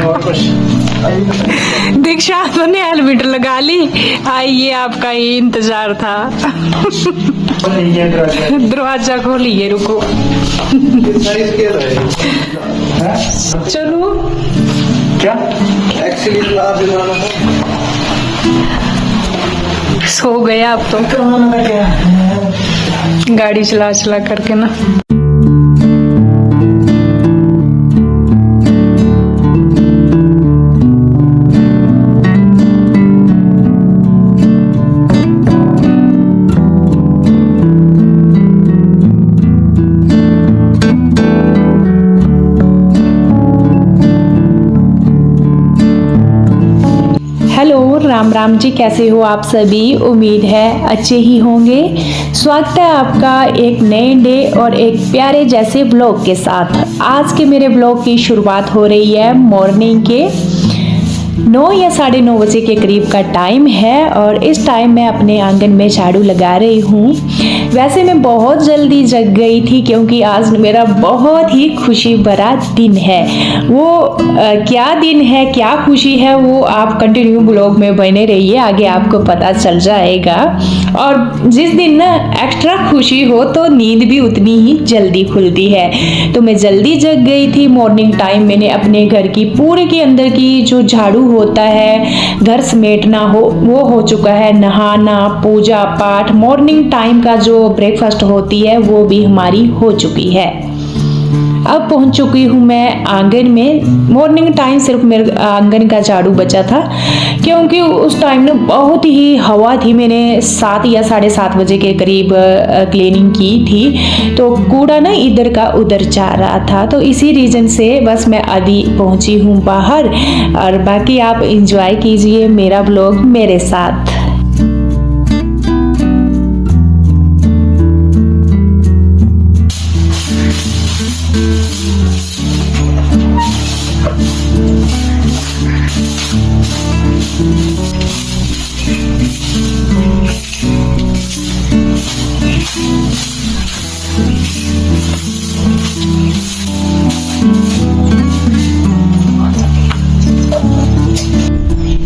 और कुछ दीक्षा तो ने हेलमेट लगा ली। आइए, आपका ही इंतजार था। दरवाजा खोलिए, रुको। चलो क्या एक्चुअली सो गए आप तो, गाड़ी चला चला करके ना। हेलो, राम राम जी, कैसे हो आप सभी? उम्मीद है अच्छे ही होंगे। स्वागत है आपका एक नए डे और एक प्यारे जैसे ब्लॉग के साथ। आज के मेरे ब्लॉग की शुरुआत हो रही है मॉर्निंग के 9 या 9:30 बजे के करीब का टाइम है और इस टाइम मैं अपने आंगन में झाड़ू लगा रही हूँ। वैसे मैं बहुत जल्दी जग गई थी क्योंकि आज मेरा बहुत ही खुशी भरा दिन है। वो क्या दिन है, क्या खुशी है, वो आप कंटिन्यू ब्लॉग में बने रहिए, आगे आपको पता चल जाएगा। और जिस दिन ना एक्स्ट्रा खुशी हो तो नींद भी उतनी ही जल्दी खुलती है। तो मैं जल्दी जग गई थी। मॉर्निंग टाइम मैंने अपने घर की पूरे के अंदर की जो झाड़ू होता है, घर समेटना वो हो चुका है। नहाना, पूजा पाठ, मॉर्निंग टाइम का जो ब्रेकफास्ट होती है वो भी हमारी हो चुकी है। अब पहुंच चुकी हूँ मैं आंगन में। मॉर्निंग टाइम सिर्फ मेरे आंगन का झाड़ू बचा था क्योंकि उस टाइम ना बहुत ही हवा थी। मैंने 7 या 7:30 बजे के करीब क्लीनिंग की थी, तो कूड़ा ना इधर का उधर जा रहा था। तो इसी रीजन से बस मैं अभी पहुंची हूँ बाहर। और बाकी आप एंजॉय कीजिए मेरा ब्लॉग मेरे साथ।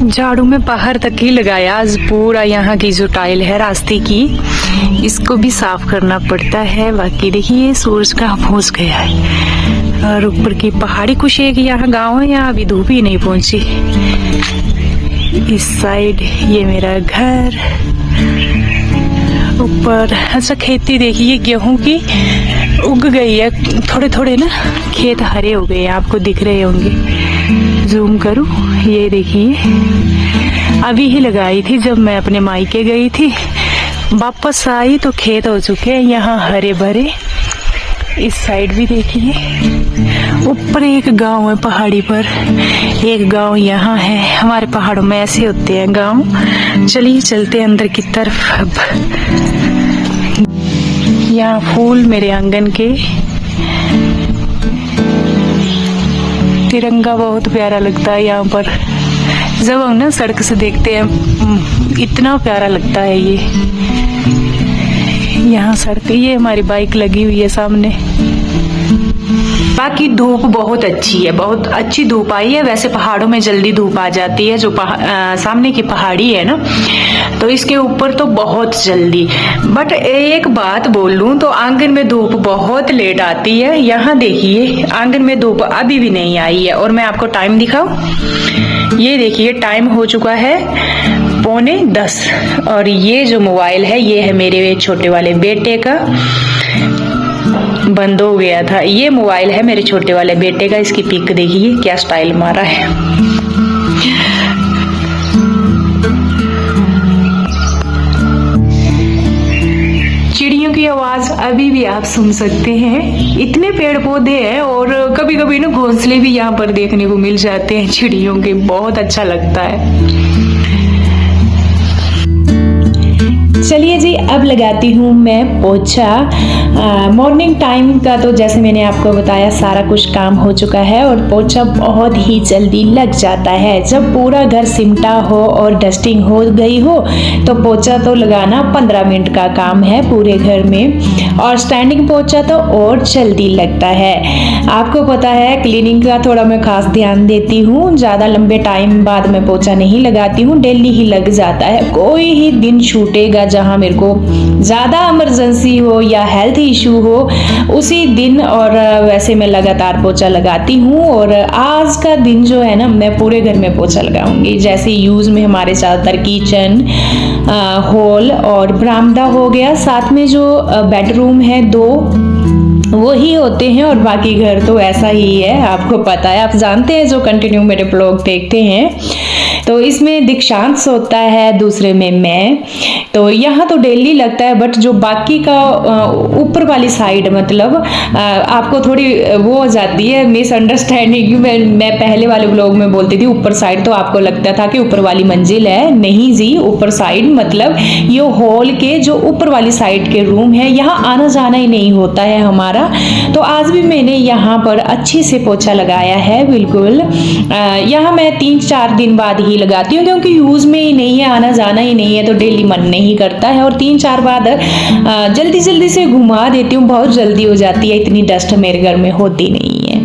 झाड़ू में बाहर तक ही लगाया। आज पूरा यहाँ की जो टाइल है रास्ते की, इसको भी साफ करना पड़ता है। बाकी देखिए सूरज कहाँ पहुँच गया है। और ऊपर की पहाड़ी कुछ एक यहाँ गांव है, यहाँ अभी धूप ही नहीं पहुँची। इस साइड ये मेरा घर, ऊपर अच्छा खेती देखिए गेहूं की उग गई है। थोड़े थोड़े ना खेत हरे हो गए हैं, आपको दिख रहे होंगे। जूम करूं, ये देखिए अभी ही लगाई थी जब मैं अपने मायके गई थी। वापस आई तो खेत हो चुके हैं यहाँ हरे भरे। इस साइड भी देखिए, ऊपर एक गांव है पहाड़ी पर, एक गांव यहाँ है। हमारे पहाड़ों में ऐसे होते हैं गांव। चलिए चलते हैं अंदर की तरफ। अब यहाँ फूल मेरे आंगन के, तिरंगा बहुत प्यारा लगता है यहाँ पर। जब हम ना सड़क से देखते हैं इतना प्यारा लगता है ये। यहाँ सड़क, ये हमारी बाइक लगी हुई है सामने। बाकी धूप बहुत अच्छी है, बहुत अच्छी धूप आई है। वैसे पहाड़ों में जल्दी धूप आ जाती है, जो सामने की पहाड़ी है ना, तो इसके ऊपर तो बहुत जल्दी। बट एक बात बोल लूं तो आंगन में धूप बहुत लेट आती है। यहाँ देखिए आंगन में धूप अभी भी नहीं आई है। और मैं आपको टाइम दिखाऊं, ये देखिए टाइम हो चुका है 9:45। और ये जो मोबाइल है ये है मेरे छोटे वाले बेटे का, बंद हो गया था। ये मोबाइल है मेरे छोटे वाले बेटे का। इसकी पिक देखिए क्या स्टाइल मारा है। चिड़ियों की आवाज अभी भी आप सुन सकते हैं। इतने पेड़ पौधे हैं और कभी कभी ना घोंसले भी यहाँ पर देखने को मिल जाते हैं चिड़ियों के। बहुत अच्छा लगता है। चलिए जी, अब लगाती हूँ मैं पोछा। मॉर्निंग टाइम का तो जैसे मैंने आपको बताया सारा कुछ काम हो चुका है और पोछा बहुत ही जल्दी लग जाता है। जब पूरा घर सिमटा हो और डस्टिंग हो गई हो तो पोछा तो लगाना 15 मिनट का काम है पूरे घर में, और स्टैंडिंग पोछा तो और जल्दी लगता है। आपको पता है क्लीनिंग का थोड़ा मैं खास ध्यान देती हूँ, ज़्यादा लंबे टाइम बाद मैं पोछा नहीं लगाती हूँ, डेली ही लग जाता है। कोई ही दिन छूटेगा जहां मेरे को ज़्यादा इमरजेंसी हो या हेल्थ इशू हो उसी दिन, और वैसे मैं लगातार पोछा लगाती हूँ। और आज का दिन जो है ना, मैं पूरे घर में पोछा लगाऊंगी। जैसे यूज़ में हमारे ज़्यादातर किचन, हॉल और बरामदा हो गया, साथ में जो बेडरूम है 2 वो ही होते हैं, और बाकी घर तो ऐसा ही है। आपको पता है, आप जानते हैं जो कंटिन्यू मेरे ब्लॉग देखते हैं। तो इसमें दीक्षांत सोता है, दूसरे में मैं, तो यहाँ तो डेली लगता है। बट जो बाकी का ऊपर वाली साइड, मतलब आपको थोड़ी वो हो जाती है मिसअंडरस्टैंडिंग। मैं पहले वाले ब्लॉग में बोलती थी ऊपर साइड, तो आपको लगता था कि ऊपर वाली मंजिल है। नहीं जी, ऊपर साइड मतलब ये हॉल के जो ऊपर वाली साइड के रूम है, यहाँ आना जाना ही नहीं होता है हमारा। तो आज भी मैंने यहाँ पर अच्छे से पोछा लगाया है बिल्कुल। यहाँ मैं 3-4 दिन बाद ही लगाती हूँ, क्योंकि यूज में ही नहीं है, आना जाना ही नहीं है, तो डेली मन नहीं करता है। और 3-4 बाद जल्दी जल्दी से घुमा देती हूँ, बहुत जल्दी हो जाती है, इतनी डस्ट मेरे घर में होती नहीं है।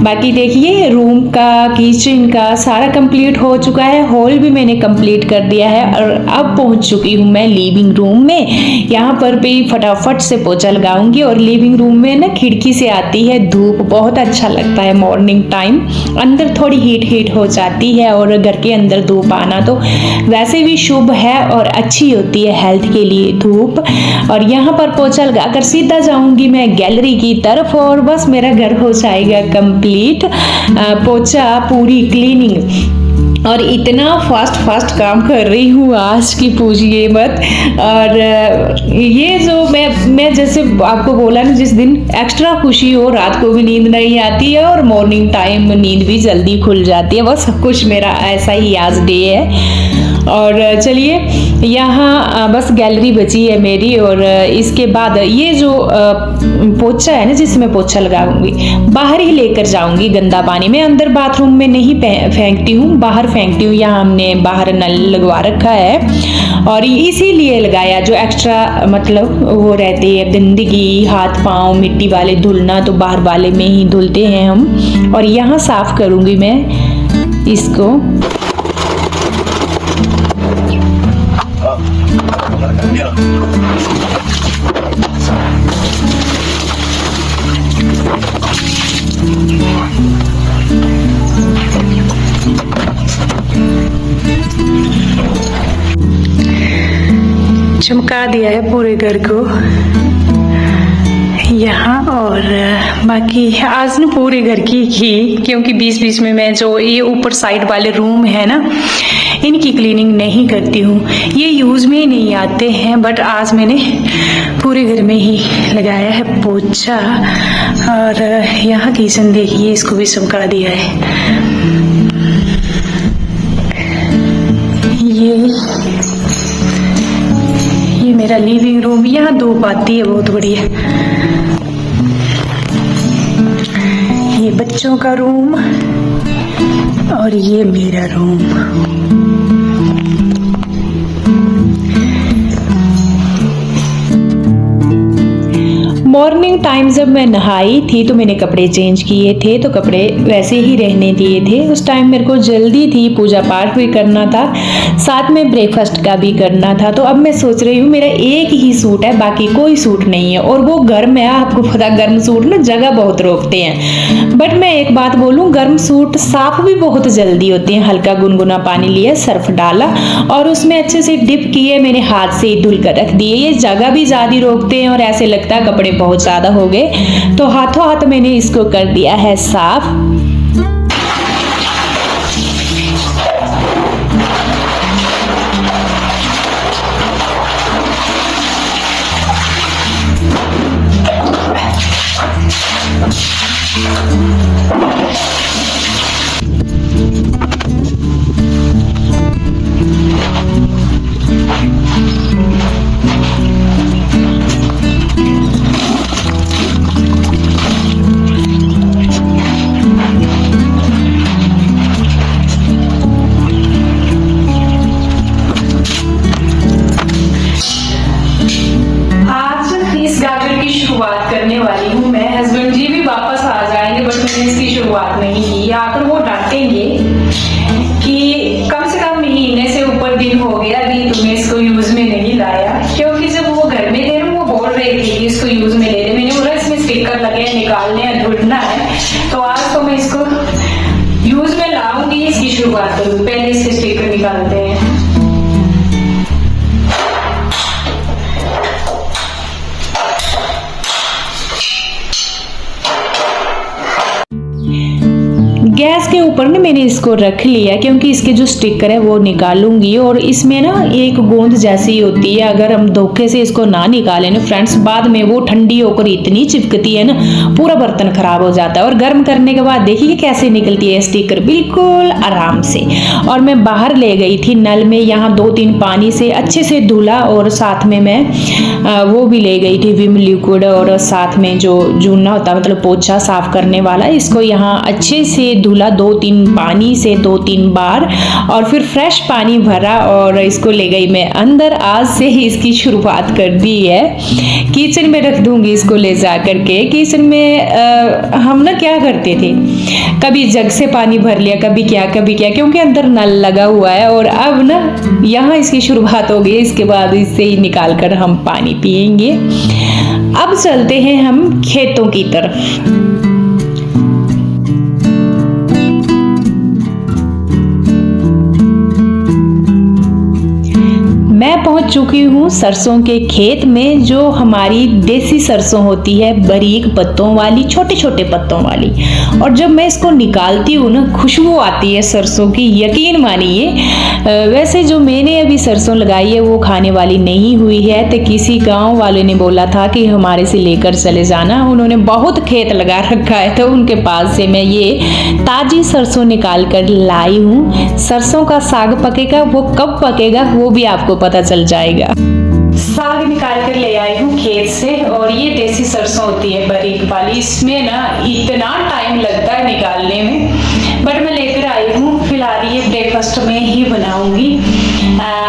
बाकी देखिए, रूम का, किचन का सारा कंप्लीट हो चुका है, हॉल भी मैंने कंप्लीट कर दिया है। और अब पहुंच चुकी हूँ मैं लिविंग रूम में। यहाँ पर भी फटाफट से पोछा लगाऊंगी। और लिविंग रूम में ना खिड़की से आती है धूप, बहुत अच्छा लगता है मॉर्निंग टाइम। अंदर थोड़ी हीट हो जाती है, और घर के अंदर धूप आना तो वैसे भी शुभ है और अच्छी होती है हेल्थ के लिए धूप। और यहाँ पर पोछा लगाकर सीधा जाऊंगी मैं गैलरी की तरफ, और बस मेरा घर हो जाएगा कंप्लीट। पोछा, पूरी क्लीनिंग, और इतना फास्ट काम कर रही हूँ आज की पूछिए मत। और ये जो मैं जैसे आपको बोला ना, जिस दिन एक्स्ट्रा खुशी हो, रात को भी नींद नहीं आती है और मॉर्निंग टाइम नींद भी जल्दी खुल जाती है। बस सब कुछ मेरा ऐसा ही आज डे है। और चलिए, यहाँ बस गैलरी बची है मेरी। और इसके बाद ये जो पोछा है ना, जिसमें पोछा लगाऊंगी, बाहर ही लेकर जाऊंगी गंदा पानी में। अंदर बाथरूम में नहीं फेंकती हूँ, बाहर फेंकती हूँ। यहाँ हमने बाहर नल लगवा रखा है, और इसीलिए लगाया, जो एक्स्ट्रा मतलब वो रहती है गंदगी, हाथ पाँव मिट्टी वाले धुलना, तो बाहर वाले में ही धुलते हैं हम। और यहाँ साफ करूंगी मैं इसको। चमका दिया है पूरे घर को यहाँ। और बाकी आज ना पूरे घर की क्योंकि बीच में मैं जो ये ऊपर साइड वाले रूम है ना, इनकी क्लीनिंग नहीं करती हूँ, ये यूज में ही नहीं आते हैं। बट आज मैंने पूरे घर में ही लगाया है पोछा। और यहाँ किचन देखिए, इसको भी चमका दिया है। ये मेरा लिविंग रूम, यहाँ धूप आती है बहुत बढ़िया। ये बच्चों का रूम, और ये मेरा रूम। मॉर्निंग टाइम जब मैं नहाई थी तो मैंने कपड़े चेंज किए थे, तो कपड़े वैसे ही रहने दिए थे। उस टाइम मेरे को जल्दी थी, पूजा पाठ भी करना था, साथ में ब्रेकफास्ट का भी करना था। तो अब मैं सोच रही हूँ, मेरा एक ही सूट है, बाकी कोई सूट नहीं है, और वो गर्म है। आपको पता, गर्म सूट ना जगह बहुत रोकते हैं। बट मैं एक बात बोलूँ, गर्म सूट साफ भी बहुत जल्दी होते हैं। हल्का गुनगुना पानी लिया, सर्फ डाला, और उसमें अच्छे से डिप किए, मैंने हाथ से धुल कर रख दिए। ये जगह भी ज्यादा रोकते हैं, और ऐसे लगता है कपड़े बहुत ज्यादा हो गए। तो हाथों हाथ मैंने इसको कर दिया है साफ। शुरुआत करूँ। पहले इसके स्टिकर निकालते हैं। गैस के ऊपर ना मैंने इसको रख लिया क्योंकि इसके जो स्टिकर है वो निकालूंगी, और इसमें ना एक गोंद जैसी होती है, अगर हम धोखे से इसको ना निकालें ना फ्रेंड्स, बाद में वो ठंडी होकर इतनी चिपकती है ना, पूरा बर्तन खराब हो जाता है। और गर्म करने के बाद देखिए कैसे निकलती है स्टिकर, बिल्कुल आराम से। और मैं बाहर ले गई थी नल में, यहाँ 2-3 पानी से अच्छे से धुला, और साथ में मैं वो भी ले गई थी विम लिक्विड, और साथ में जो जूना होता है मतलब पोछा साफ करने वाला, इसको यहाँ अच्छे से धुला 2-3 पानी से 2-3 बार, और फिर फ्रेश पानी भरा और इसको ले गई मैं अंदर। आज से ही इसकी शुरुआत कर दी है। किचन में रख दूंगी इसको ले जा करके। किचन में हम ना क्या करते थे, कभी जग से पानी भर लिया, कभी क्या क्योंकि अंदर नल लगा हुआ है, और अब ना यहाँ इसकी शुरुआत हो गई। इसके बाद इससे ही निकाल कर हम पानी पिएंगे। अब चलते हैं हम खेतों की तरफ। मैं पहुंच चुकी हूँ सरसों के खेत में, जो हमारी देसी सरसों होती है, बारीक पत्तों वाली, छोटे छोटे पत्तों वाली। और जब मैं इसको निकालती हूँ ना, खुशबू आती है सरसों की, यकीन मानिए। वैसे जो मैंने अभी सरसों लगाई है वो खाने वाली नहीं हुई है, तो किसी गांव वाले ने बोला था कि हमारे से लेकर चले जाना। उन्होंने बहुत खेत लगा रखा है, तो उनके पास से मैं ये ताजी सरसों निकाल कर लाई हूँ। सरसों का साग पकेगा, वो कब पकेगा वो भी आपको पता चल जाएगा। साग निकाल कर ले आई हूँ खेत से, और ये देसी सरसों होती है बारीक वाली। इसमें ना इतना टाइम लगता है निकालने में, बट मैं लेकर आई हूँ। फिलहाल ये ब्रेकफास्ट में ही बनाऊंगी।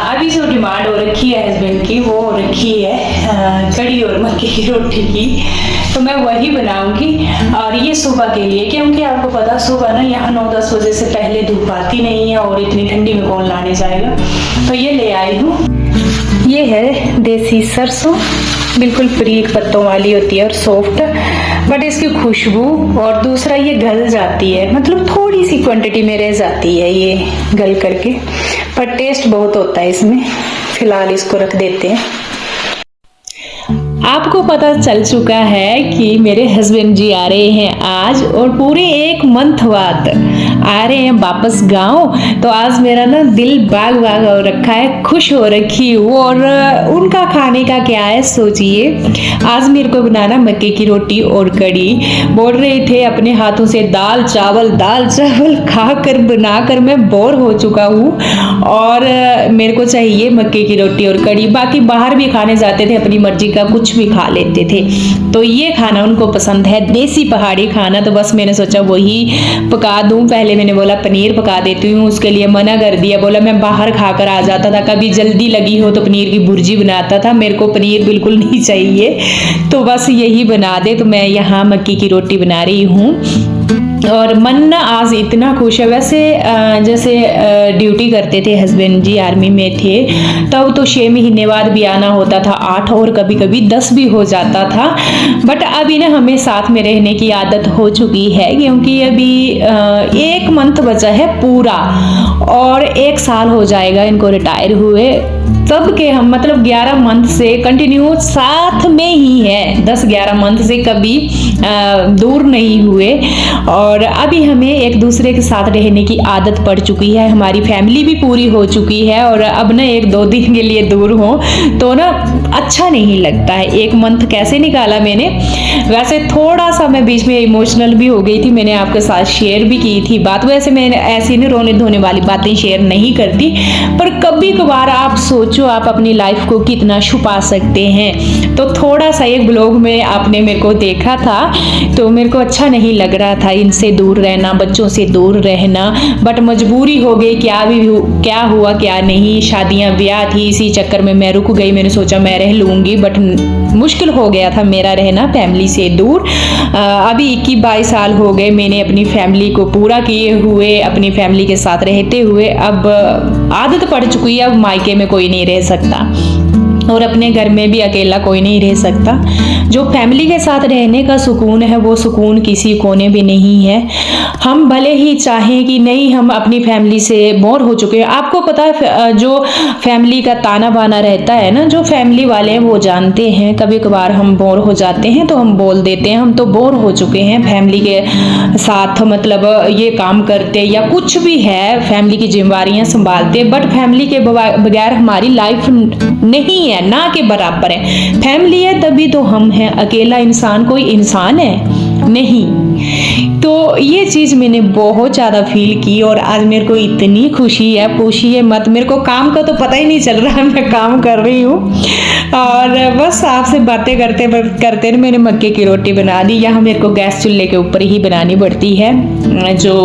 अभी जो डिमांड हो रखी है हस्बैंड की, वो हो रखी है कड़ी और मक्के की रोटी की, तो मैं वही बनाऊंगी। और ये सुबह के लिए, क्योंकि आपको पता सुबह ना यहाँ 9-10 बजे से पहले धूप आती नहीं है, और इतनी ठंडी में कौन लाने जाएगा, तो ये ले आई हूँ। ये है देसी सरसों, बिल्कुल बारीक पत्तों वाली होती है और सॉफ्ट, बट इसकी खुशबू, और दूसरा ये गल जाती है, मतलब थोड़ी सी क्वांटिटी में रह जाती है ये गल करके, पर टेस्ट बहुत होता है इसमें। फिलहाल इसको रख देते हैं। आपको पता चल चुका है कि मेरे हस्बैंड जी आ रहे हैं आज, और पूरे 1 मंथ बाद आ रहे हैं वापस गांव। तो आज मेरा ना दिल बाग बाग हो रखा है, खुश हो रखी हूँ। और उनका खाने का क्या है सोचिए, आज मेरे को बनाना मक्के की रोटी और कड़ी। बोल रहे थे अपने हाथों से दाल चावल खा कर बना कर मैं बोर हो चुका हूँ, और मेरे को चाहिए मक्के की रोटी और कड़ी। बाकी बाहर भी खाने जाते थे, अपनी मर्जी का कुछ भी खा लेते थे, तो ये खाना उनको पसंद है, देसी पहाड़ी खाना। तो बस मैंने सोचा वही पका दूं। पहले मैंने बोला पनीर पका देती हूँ, उसके लिए मना कर दिया, बोला मैं बाहर खाकर आ जाता था, कभी जल्दी लगी हो तो पनीर की भुर्जी बनाता था, मेरे को पनीर बिल्कुल नहीं चाहिए, तो बस यही बना दे। तो मैं यहाँ मक्की की रोटी बना रही हूँ, और मन ना आज इतना खुश है। वैसे जैसे ड्यूटी करते थे हस्बैंड जी, आर्मी में थे, तब तो 6 महीने बाद भी आना होता था, 8 और कभी कभी 10 भी हो जाता था। बट अभी ना हमें साथ में रहने की आदत हो चुकी है, क्योंकि अभी 1 मंथ बचा है पूरा, और 1 साल हो जाएगा इनको रिटायर हुए। तब के हम मतलब 11 मंथ से कंटिन्यू साथ में ही है, 10-11 मंथ से कभी दूर नहीं हुए। और अभी हमें एक दूसरे के साथ रहने की आदत पड़ चुकी है, हमारी फैमिली भी पूरी हो चुकी है, और अब ना 1-2 दिन के लिए दूर हो तो ना अच्छा नहीं लगता है। 1 मंथ कैसे निकाला मैंने। वैसे थोड़ा सा मैं बीच में इमोशनल भी हो गई थी, मैंने आपके साथ शेयर भी की थी बात। वैसे मैंने ऐसी नहीं रोने धोने वाली बातें शेयर नहीं करती, पर कभी कभार आप सोचो आप अपनी लाइफ को कितना छुपा सकते हैं। तो थोड़ा सा एक ब्लॉग में आपने मेरे को देखा था, तो मेरे को अच्छा नहीं लग रहा था इनसे दूर रहना, बच्चों से दूर रहना, बट मजबूरी हो गई। क्या हुआ क्या नहीं, शादियां ब्याह थी, इसी चक्कर में मैं रुक गई। मैंने सोचा मैं रह लूंगी, बट मुश्किल हो गया था मेरा रहना फैमिली से दूर। अभी 21-22 साल हो गए मैंने अपनी फैमिली को पूरा किए हुए, अपनी फैमिली के साथ रहते हुए। अब आदत पड़ चुकी है, अब मायके में कोई नहीं रह सकता। और अपने घर में भी अकेला कोई नहीं रह सकता। जो फैमिली के साथ रहने का सुकून है वो सुकून किसी कोने भी नहीं है। हम भले ही चाहें कि नहीं हम अपनी फैमिली से बोर हो चुके हैं। आपको पता है जो फैमिली का ताना बाना रहता है ना, जो फैमिली वाले हैं वो जानते हैं कभी कभार हम बोर हो जाते हैं तो हम बोल देते हैं हम तो बोर हो चुके हैं फैमिली के साथ, मतलब ये काम करते या कुछ भी है, फैमिली की जिम्मेवारियां संभालते, बट फैमिली के बगैर हमारी लाइफ नहीं है, ना के बराबर है। फैमिली है तभी तो हम हैं, अकेला इंसान कोई इंसान है नहीं। तो ये चीज़ मैंने बहुत ज़्यादा फील की और आज मेरे को इतनी खुशी है, पूछिए मत। मेरे को काम का तो पता ही नहीं चल रहा मैं काम कर रही हूँ, और बस आपसे बातें करते करते मैंने मक्के की रोटी बना दी। यहाँ मेरे को गैस चूल्हे के ऊपर ही बनानी पड़ती है, जो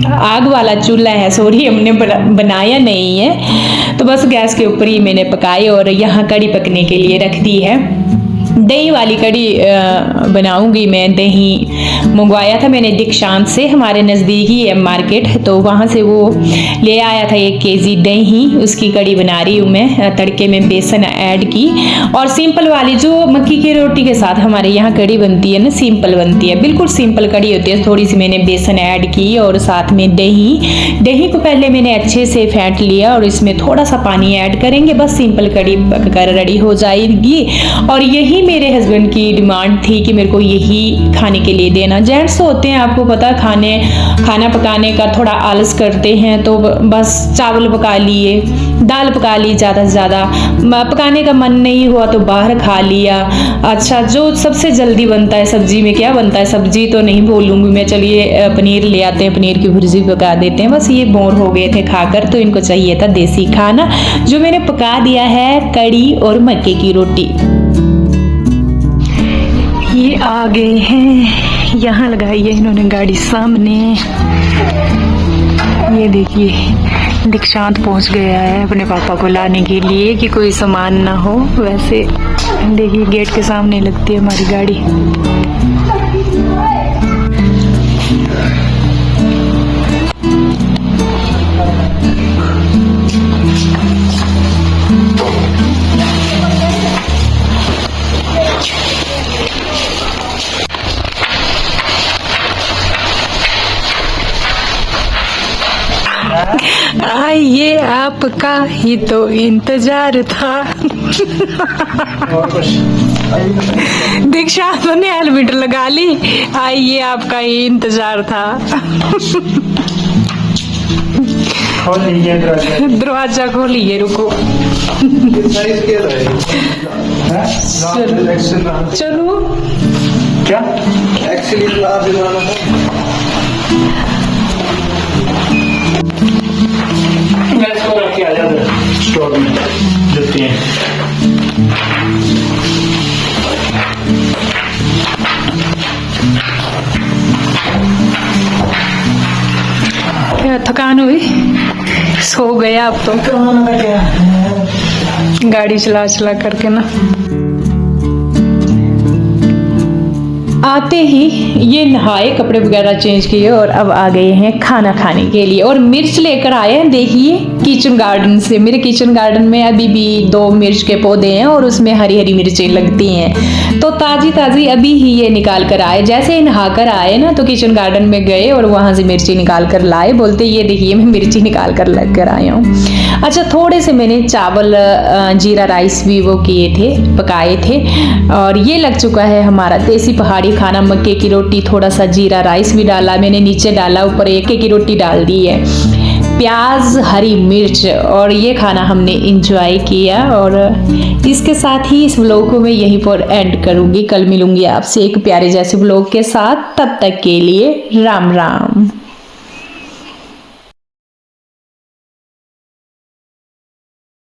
आग वाला चूल्हा है, सॉरी हमने बनाया नहीं है, तो बस गैस के ऊपर ही मैंने पकाई और यहाँ कड़ी पकने के लिए रख दी है। दही वाली कड़ी बनाऊंगी मैं। दही मंगवाया था मैंने दीक्षांत से, हमारे नज़दीक ही है मार्केट, तो वहाँ से वो ले आया था 1 केजी दही, उसकी कड़ी बना रही हूँ मैं। तड़के में बेसन ऐड की और सिंपल वाली जो मक्की की रोटी के साथ हमारे यहाँ कड़ी बनती है ना, सिंपल बनती है, बिल्कुल सिंपल कड़ी होती है। थोड़ी सी मैंने बेसन ऐड की और साथ में दही को पहले मैंने अच्छे से फेंट लिया और इसमें थोड़ा सा पानी ऐड करेंगे, बस सिंपल कड़ी पककर रेडी हो जाएगी। और यही मेरे हस्बैंड की डिमांड थी कि मेरे को यही खाने के लिए देना। जेंट्स होते हैं आपको पता, खाना पकाने का थोड़ा आलस करते हैं, तो बस चावल पका लिए, दाल पका ली, ज़्यादा से ज़्यादा पकाने का मन नहीं हुआ तो बाहर खा लिया। अच्छा, जो सबसे जल्दी बनता है सब्जी में क्या बनता है, सब्जी तो नहीं बोलूँगी मैं, चलिए पनीर ले आते हैं, पनीर की भुर्जी पका देते हैं। बस ये बोर हो गए थे खाकर, तो इनको चाहिए था देसी खाना, जो मैंने पका दिया है कड़ी और मक्के की रोटी। ये आ गए हैं, यहाँ लगाई है इन्होंने गाड़ी सामने। ये देखिए दीक्षांत पहुंच गया है अपने पापा को लाने के लिए कि कोई सामान ना हो। वैसे देखिए गेट के सामने लगती है हमारी गाड़ी। ये आपका ही तो इंतजार था। दीक्षांत ने हेलमेट लगा ली, ये आपका ही इंतजार था। खोलिए दरवाजा खोलिए, रुको। चलो क्या एक्चुअली आप दिलाना है, मैं इसको रख के आ जाता स्टोर में जुत्ती हैं। क्या थकान हुई, सो गया अब तो, गाड़ी चला चला करके ना। आते ही ये नहाए, कपड़े वगैरह चेंज किए और अब आ गए हैं खाना खाने के लिए। और मिर्च लेकर आए हैं, देखिए किचन गार्डन से। मेरे किचन गार्डन में अभी भी 2 मिर्च के पौधे हैं और उसमें हरी हरी मिर्चें लगती हैं, तो ताज़ी ताज़ी अभी ही ये निकाल कर आए। जैसे ही नहा कर आए ना तो किचन गार्डन में गए और वहाँ से मिर्ची निकाल कर लाए, बोलते ये देखिए मैं मिर्ची निकाल कर लग कर आया हूँ। अच्छा, थोड़े से मैंने चावल जीरा राइस भी वो किए थे, पकाए थे, और ये लग चुका है हमारा देसी पहाड़ी खाना, मक्के की रोटी। थोड़ा सा जीरा राइस भी डाला मैंने, नीचे डाला, ऊपर मक्के की रोटी डाल दी है, प्याज, हरी मिर्च, और ये खाना हमने इंजॉय किया। और इसके साथ ही इस व्लॉग को मैं यहीं पर एंड करूँगी। कल मिलूंगी आपसे एक प्यारे जैसे व्लॉग के साथ, तब तक के लिए राम राम।